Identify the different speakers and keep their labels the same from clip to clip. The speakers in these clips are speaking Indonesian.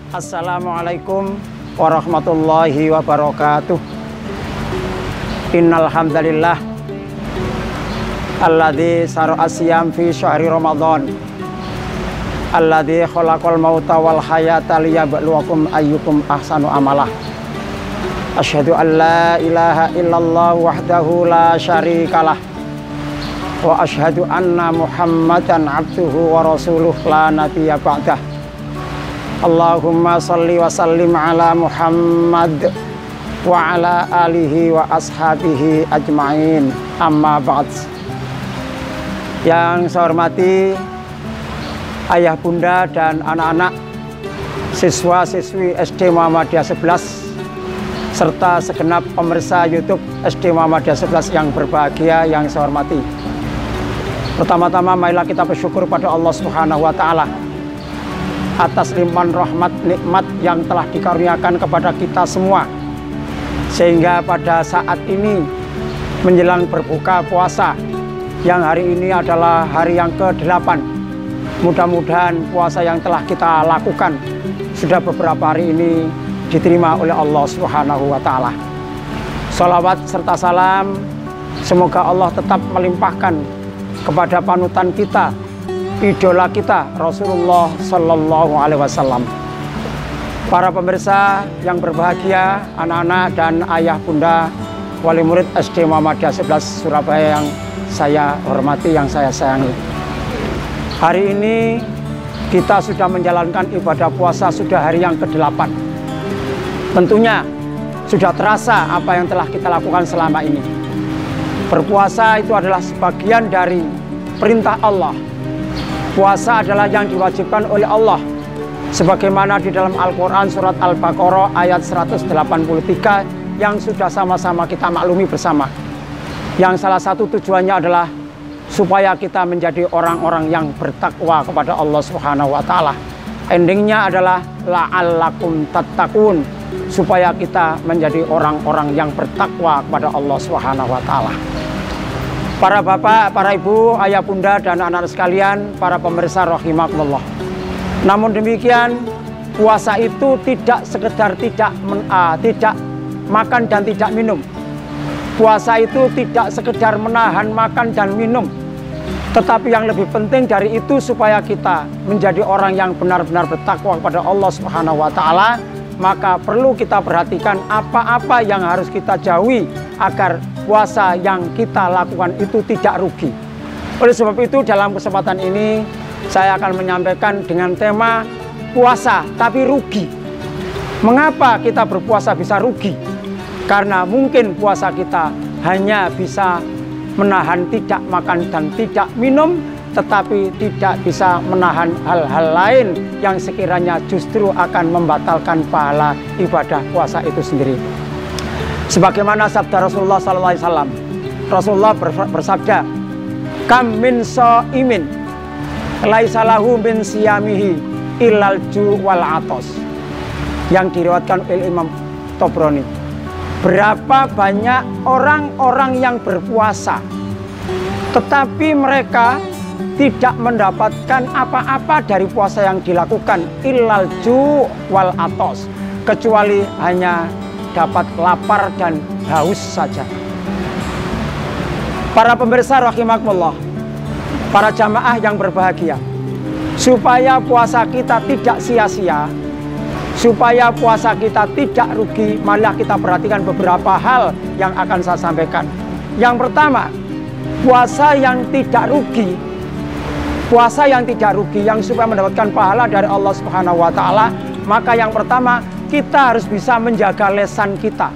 Speaker 1: Assalamualaikum warahmatullahi wabarakatuh. Innal hamdalillah alladzi syara'a siyam fi syahri Ramadan alladzi khalaqal mauta wal hayata liyabluwakum ayyukum ahsanu amalah. Asyhadu an la ilaha illallah wahdahu la syarikalah wa asyhadu anna Muhammadan abduhu wa rasuluh la nabiyya ba'dah. Allahumma salli wa sallim ala Muhammad wa ala alihi wa ashabihi ajma'in, amma ba'd. Yang saya hormati ayah bunda dan anak-anak siswa-siswi SD Muhammadiyah 11 serta segenap pemirsa YouTube SD Muhammadiyah 11 yang berbahagia, yang saya hormati. Pertama-tama marilah kita bersyukur pada Allah Subhanahu wa taala atas limpahan rahmat nikmat yang telah dikaruniakan kepada kita semua, sehingga pada saat ini menjelang berbuka puasa yang hari ini adalah hari yang ke-8. Mudah-mudahan puasa yang telah kita lakukan sudah beberapa hari ini diterima oleh Allah Subhanahu wa taala. Sholawat serta salam semoga Allah tetap melimpahkan kepada panutan kita, idola kita, Rasulullah Sallallahu Alaihi Wasallam. Para pemirsa yang berbahagia, anak-anak dan ayah bunda wali murid SD Muhammadiyah 11 Surabaya yang saya hormati, yang saya sayangi. Hari ini kita sudah menjalankan ibadah puasa sudah hari yang ke-8. Tentunya sudah terasa apa yang telah kita lakukan selama ini. Berpuasa itu adalah sebagian dari perintah Allah. Puasa adalah yang diwajibkan oleh Allah, sebagaimana di dalam Al-Quran surat Al-Baqarah ayat 183 yang sudah sama-sama kita maklumi bersama. Yang salah satu tujuannya adalah supaya kita menjadi orang-orang yang bertakwa kepada Allah Subhanahu wa taala. Endingnya adalah la'allakum tattaqun, supaya kita menjadi orang-orang yang bertakwa kepada Allah Subhanahu wa taala. Para bapak, para ibu, ayah bunda dan anak-anak sekalian, para pemirsa rahimakumullah. Namun demikian, puasa itu tidak sekedar tidak makan dan tidak minum. Puasa itu tidak sekedar menahan makan dan minum. Tetapi yang lebih penting dari itu, supaya kita menjadi orang yang benar-benar bertakwa kepada Allah Subhanahu wa taala, maka perlu kita perhatikan apa-apa yang harus kita jauhi agar puasa yang kita lakukan itu tidak rugi. Oleh sebab itu, dalam kesempatan ini saya akan menyampaikan dengan tema puasa tapi rugi. Mengapa kita berpuasa bisa rugi? Karena mungkin puasa kita hanya bisa menahan tidak makan dan tidak minum, tetapi tidak bisa menahan hal-hal lain yang sekiranya justru akan membatalkan pahala ibadah puasa itu sendiri. Sebagaimana sabda Rasulullah SAW, Rasulullah bersabda, "Kam min shaimin laisa lahu min siyamihi illal ju' wal atos," yang diriwayatkan oleh Imam Tabrani. Berapa banyak orang-orang yang berpuasa, tetapi mereka tidak mendapatkan apa-apa dari puasa yang dilakukan, illal ju' wal atos, kecuali hanya dapat lapar dan haus saja. Para pemirsa rahimakumullah, para jamaah yang berbahagia, supaya puasa kita tidak sia-sia, supaya puasa kita tidak rugi, marilah kita perhatikan beberapa hal yang akan saya sampaikan. Yang pertama, puasa yang tidak rugi. Puasa yang tidak rugi, yang supaya mendapatkan pahala dari Allah Subhanahu wa taala, maka yang pertama, kita harus bisa menjaga lisan kita.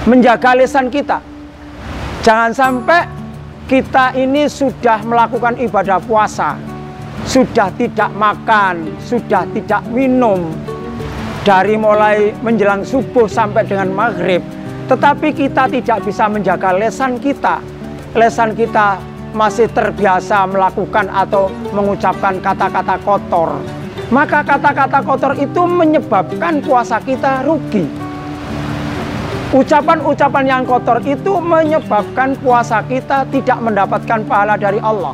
Speaker 1: Menjaga lisan kita. Jangan sampai kita ini sudah melakukan ibadah puasa, sudah tidak makan, sudah tidak minum, dari mulai menjelang subuh sampai dengan maghrib, tetapi kita tidak bisa menjaga lisan kita. Lisan kita masih terbiasa melakukan atau mengucapkan kata-kata kotor. Maka kata-kata kotor itu menyebabkan puasa kita rugi. Ucapan-ucapan yang kotor itu menyebabkan puasa kita tidak mendapatkan pahala dari Allah.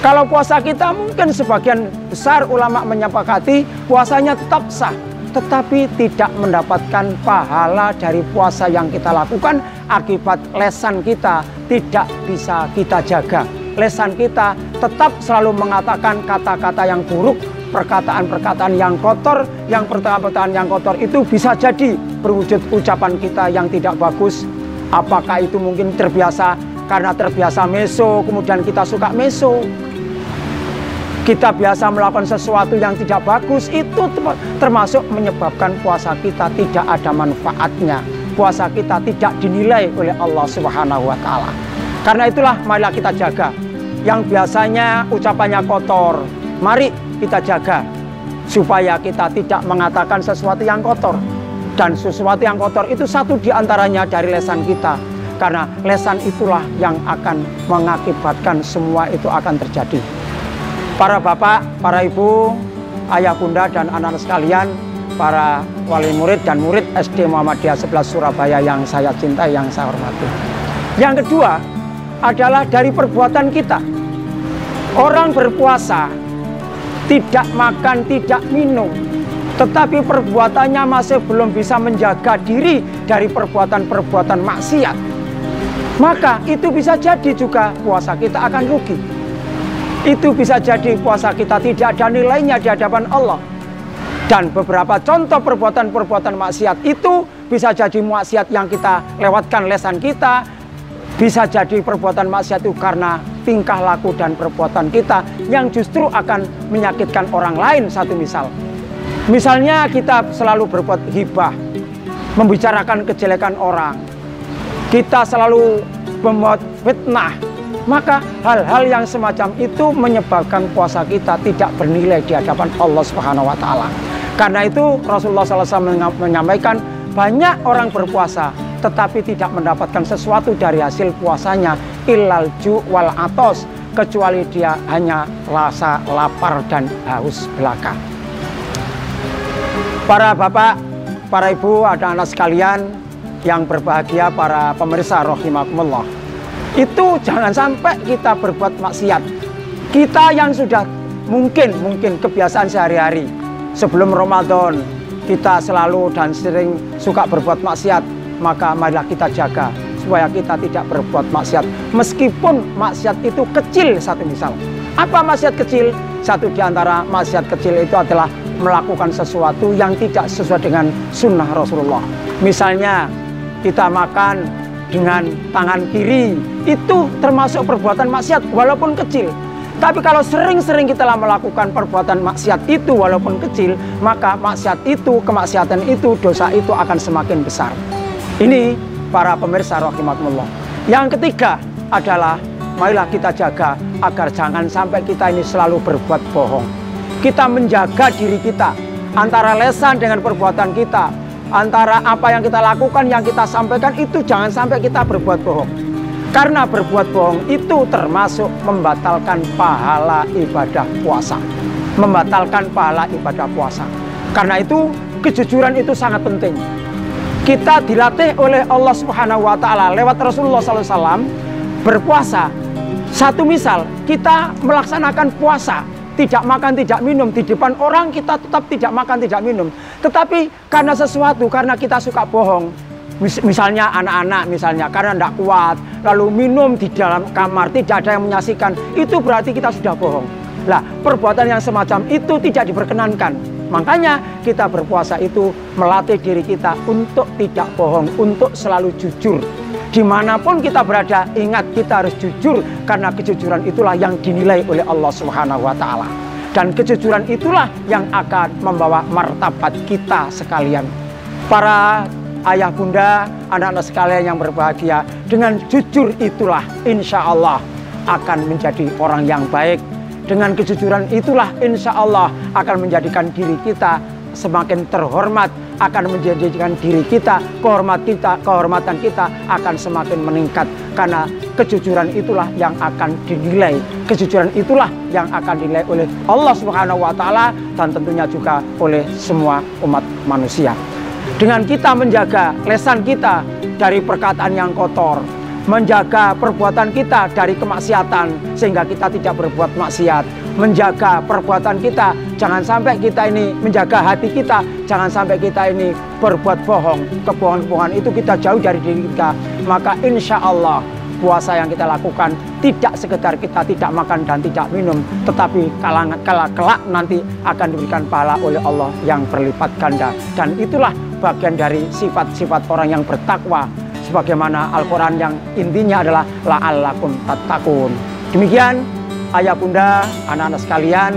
Speaker 1: Kalau puasa kita mungkin sebagian besar ulama menyepakati puasanya tetap sah, tetapi tidak mendapatkan pahala dari puasa yang kita lakukan akibat lesan kita tidak bisa kita jaga. Lesan kita tetap selalu mengatakan kata-kata yang buruk, perkataan-perkataan yang kotor, yang perkataan-perkataan yang kotor itu bisa jadi berwujud ucapan kita yang tidak bagus. Apakah itu mungkin terbiasa, karena terbiasa meso, kemudian kita suka meso. Kita biasa melakukan sesuatu yang tidak bagus, itu termasuk menyebabkan puasa kita tidak ada manfaatnya. Puasa kita tidak dinilai oleh Allah Subhanahu wa Ta'ala. Karena itulah marilah kita jaga. Yang biasanya ucapannya kotor, mari kita jaga supaya kita tidak mengatakan sesuatu yang kotor. Dan sesuatu yang kotor itu satu diantaranya dari lesan kita. Karena lesan itulah yang akan mengakibatkan semua itu akan terjadi. Para bapak, para ibu, ayah bunda dan anak-anak sekalian, para wali murid dan murid SD Muhammadiyah 11 Surabaya yang saya cintai, yang saya hormati. Yang kedua adalah dari perbuatan kita. Orang berpuasa tidak makan, tidak minum, tetapi perbuatannya masih belum bisa menjaga diri dari perbuatan-perbuatan maksiat. Maka itu bisa jadi juga puasa kita akan rugi. Itu bisa jadi puasa kita tidak ada nilainya di hadapan Allah. Dan beberapa contoh perbuatan-perbuatan maksiat itu bisa jadi maksiat yang kita lewatkan lesan kita. Bisa jadi perbuatan maksiat itu karena tingkah laku dan perbuatan kita yang justru akan menyakitkan orang lain. Satu misal. Misalnya kita selalu berbuat ghibah, membicarakan kejelekan orang. Kita selalu membuat fitnah. Maka hal-hal yang semacam itu menyebabkan puasa kita tidak bernilai di hadapan Allah Subhanahu wa Ta'ala. Karena itu Rasulullah SAW menyampaikan banyak orang berpuasa tetapi tidak mendapatkan sesuatu dari hasil puasanya illal ju' wal atos, kecuali dia hanya rasa lapar dan haus belaka. Para bapak, para ibu, anak-anak sekalian yang berbahagia, para pemirsa rahimakumullah. Itu jangan sampai kita berbuat maksiat. Kita yang sudah mungkin kebiasaan sehari-hari sebelum Ramadan kita selalu dan sering suka berbuat maksiat, maka marilah kita jaga supaya kita tidak berbuat maksiat. Meskipun maksiat itu kecil, satu misal. Apa maksiat kecil? Satu di antara maksiat kecil itu adalah melakukan sesuatu yang tidak sesuai dengan sunnah Rasulullah. Misalnya kita makan dengan tangan kiri, itu termasuk perbuatan maksiat walaupun kecil. Tapi kalau sering-sering kita melakukan perbuatan maksiat itu walaupun kecil, maka maksiat itu, kemaksiatan itu, dosa itu akan semakin besar. Ini para pemirsa rahimakumullah. Yang ketiga adalah marilah kita jaga agar jangan sampai kita ini selalu berbuat bohong. Kita menjaga diri kita antara lesan dengan perbuatan kita, antara apa yang kita lakukan, yang kita sampaikan itu jangan sampai kita berbuat bohong. Karena berbuat bohong itu termasuk membatalkan pahala ibadah puasa. Membatalkan pahala ibadah puasa. Karena itu kejujuran itu sangat penting. Kita dilatih oleh Allah Subhanahu wa Ta'ala lewat Rasulullah SAW berpuasa. Satu misal, kita melaksanakan puasa, tidak makan, tidak minum. Di depan orang kita tetap tidak makan, tidak minum. Tetapi karena sesuatu, karena kita suka bohong. Misalnya anak-anak, misalnya karena tidak kuat, lalu minum di dalam kamar, tidak ada yang menyaksikan. Itu berarti kita sudah bohong. Nah, perbuatan yang semacam itu tidak diperkenankan. Makanya kita berpuasa itu melatih diri kita untuk tidak bohong, untuk selalu jujur. Dimanapun kita berada, ingat kita harus jujur, karena kejujuran itulah yang dinilai oleh Allah Subhanahu wa Ta'ala. Dan kejujuran itulah yang akan membawa martabat kita sekalian. Para ayah bunda, anak-anak sekalian yang berbahagia, dengan jujur itulah insya Allah akan menjadi orang yang baik. Dengan kejujuran itulah insya Allah akan menjadikan diri kita semakin terhormat, akan menjadikan diri kita, kehormatan kita akan semakin meningkat. Karena kejujuran itulah yang akan dinilai. Kejujuran itulah yang akan dinilai oleh Allah Subhanahu wa Ta'ala dan tentunya juga oleh semua umat manusia. Dengan kita menjaga lesan kita dari perkataan yang kotor, menjaga perbuatan kita dari kemaksiatan sehingga kita tidak berbuat maksiat, menjaga perbuatan kita jangan sampai kita ini, menjaga hati kita jangan sampai kita ini berbuat bohong, kebohongan itu kita jauh dari diri kita. Maka insya Allah puasa yang kita lakukan tidak sekedar kita tidak makan dan tidak minum, tetapi kelak nanti akan diberikan pahala oleh Allah yang berlipat ganda. Dan itulah bagian dari sifat-sifat orang yang bertakwa, sebagaimana Al-Quran yang intinya adalah la'allakum tattaqun. Demikian ayah bunda, anak-anak sekalian,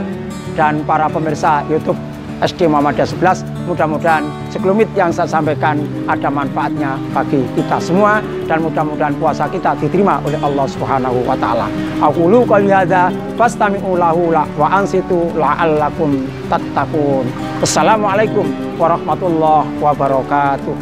Speaker 1: dan para pemirsa YouTube SD Muhammadiyah 11, mudah-mudahan sekelumit yang saya sampaikan ada manfaatnya bagi kita semua, dan mudah-mudahan puasa kita diterima oleh Allah Subhanahu wa taala. Aqulu qouli hadza fastami'u lahu wa ansitu la'allakum tattaqun. Wassalamualaikum warahmatullahi wabarakatuh.